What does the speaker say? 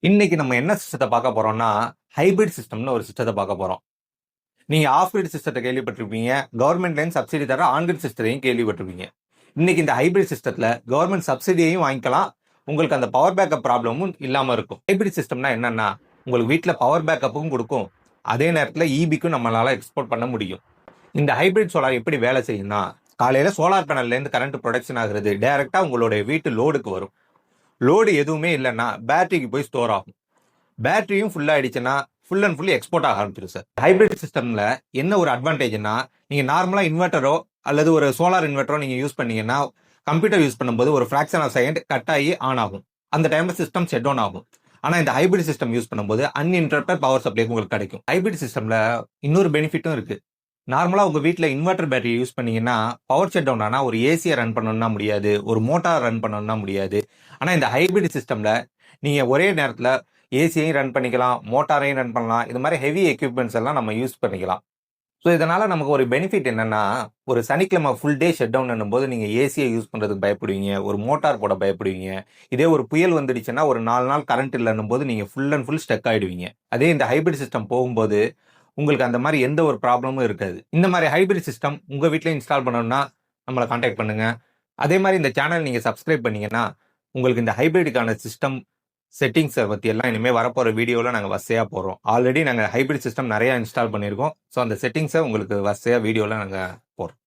இன்னைக்கு நம்ம என்ன சிஸ்டத்தை பார்க்க போறோம்னா, ஹைபிரிட் சிஸ்டம்னு ஒரு சிஸ்டத்தை பார்க்க போறோம். நீங்க ஆஃப் கிரிட் சிஸ்டத்தை கேள்விப்பட்டிருப்பீங்க. கவர்மெண்ட்லேருந்து சப்சிடி தர ஆன் கிரிட் சிஸ்டத்தையும் கேள்விப்பட்டிருப்பீங்க. இன்னைக்கு இந்த ஹைபிரிட் சிஸ்டத்துல கவர்மெண்ட் சப்சிடியையும் வாங்கிக்கலாம். உங்களுக்கு அந்த பவர் பேக்கப் ப்ராப்ளமும் இல்லாம இருக்கும். ஹைபிரிட் சிஸ்டம்னா என்னன்னா, உங்களுக்கு வீட்ல பவர் பேக்கப்பும் கொடுக்கும். அதே நேரத்துல ஈபிக்கும் நம்மளால எக்ஸ்போர்ட் பண்ண முடியும். இந்த ஹைபிரிட் சோலார் எப்படி வேலை செய்யும்னா, காலையில சோலார் பேனல்ல இருந்து கரண்ட் ப்ரொடக்ஷன் ஆகுறது டைரக்டா உங்களுடைய வீட்டு லோடுக்கு வரும். லோடு எதுவுமே இல்லைன்னா பேட்டரிக்கு போய் ஸ்டோர் ஆகும். பேட்டரியும் ஃபுல் ஆயிடுச்சுன்னா ஃபுல் அண்ட் ஃபுல்லி எக்ஸ்போர்ட் ஆக ஆரம்பிச்சிடும் சார். ஹைபிரிட் சிஸ்டம்ல என்ன ஒரு அட்வான்டேஜ்னா, நீங்க நார்மலா இன்வெர்டரோ அல்லது ஒரு சோலார் இன்வெர்டரோ நீங்க யூஸ் பண்ணீங்கன்னா, கம்ப்யூட்டர் யூஸ் பண்ணும்போது ஒரு ஃபிராக்ஷன் ஆஃப் செகண்ட் கட் ஆகி ஆன் ஆகும். அந்த டைம்ல சிஸ்டம் ஷட் டவுன் ஆகும். ஆனா இந்த ஹைபிரிட் சிஸ்டம் யூஸ் பண்ணும்போது அன்இன்டரப்டட் பவர் சப்ளை உங்களுக்கு கிடைக்கும். ஹைபிரிட் சிஸ்டம்ல இன்னொரு பெனிஃபிட்டும் இருக்கு. நார்மலா உங்க வீட்ல இன்வெர்டர் பேட்டரி யூஸ் பண்ணீங்கன்னா, பவர் ஷட் டவுன் ஆனா ஒரு ஏசியை ரன் பண்ணணும்னா முடியாது, ஒரு மோட்டார் ரன் பண்ணணும்னா முடியாது. ஆனா இந்த ஹைபிரிட் சிஸ்டம்ல நீங்க ஒரே நேரத்துல ஏசியையும் ரன் பண்ணிக்கலாம், மோட்டாரையும் ரன் பண்ணலாம். இது மாதிரி ஹெவி எக்யூப்மெண்ட்ஸ் எல்லாம் நம்ம யூஸ் பண்ணிக்கலாம். ஸோ இதனால நமக்கு ஒரு பெனிஃபிட் என்னன்னா, ஒரு சனிக்கிழமை ஃபுல் டே ஷட் டவுன் போது நீங்க ஏசியை யூஸ் பண்றதுக்கு பயப்படுவீங்க, ஒரு மோட்டார் போட பயப்படுவீங்க. இதே ஒரு புயல் வந்துடுச்சுன்னா ஒரு 4 நாள் கரண்ட் இல்லைன்னும் போது நீங்க ஃபுல் அண்ட் ஃபுல் ஸ்டக் ஆயிடுவீங்க. அதே இந்த ஹைபிரிட் சிஸ்டம் போகும்போது உங்களுக்கு அந்த மாதிரி எந்த ஒரு ப்ராப்ளமும் இருக்காது. இந்த மாதிரி ஹைபிரிட் சிஸ்டம் உங்க வீட்ல இன்ஸ்டால் பண்ணணும்னா நம்மளை கான்டாக்ட் பண்ணுங்க. அதே மாதிரி இந்த சேனல் நீங்க சப்ஸ்கிரைப் பண்ணீங்கன்னா உங்களுக்கு இந்த ஹைபிரிடுக்கான சிஸ்டம் செட்டிங்ஸை பற்றி எல்லாம் இனிமேல் வரப்போகிற வீடியோவில் நாங்கள் வரிசையாக போடுறோம். ஆல்ரெடி நாங்கள் ஹைபிரிட் சிஸ்டம் நிறையா இன்ஸ்டால் பண்ணியிருக்கோம். ஸோ அந்த செட்டிங்ஸை உங்களுக்கு வரிசையாக வீடியோவில் நாங்கள் போடுறோம்.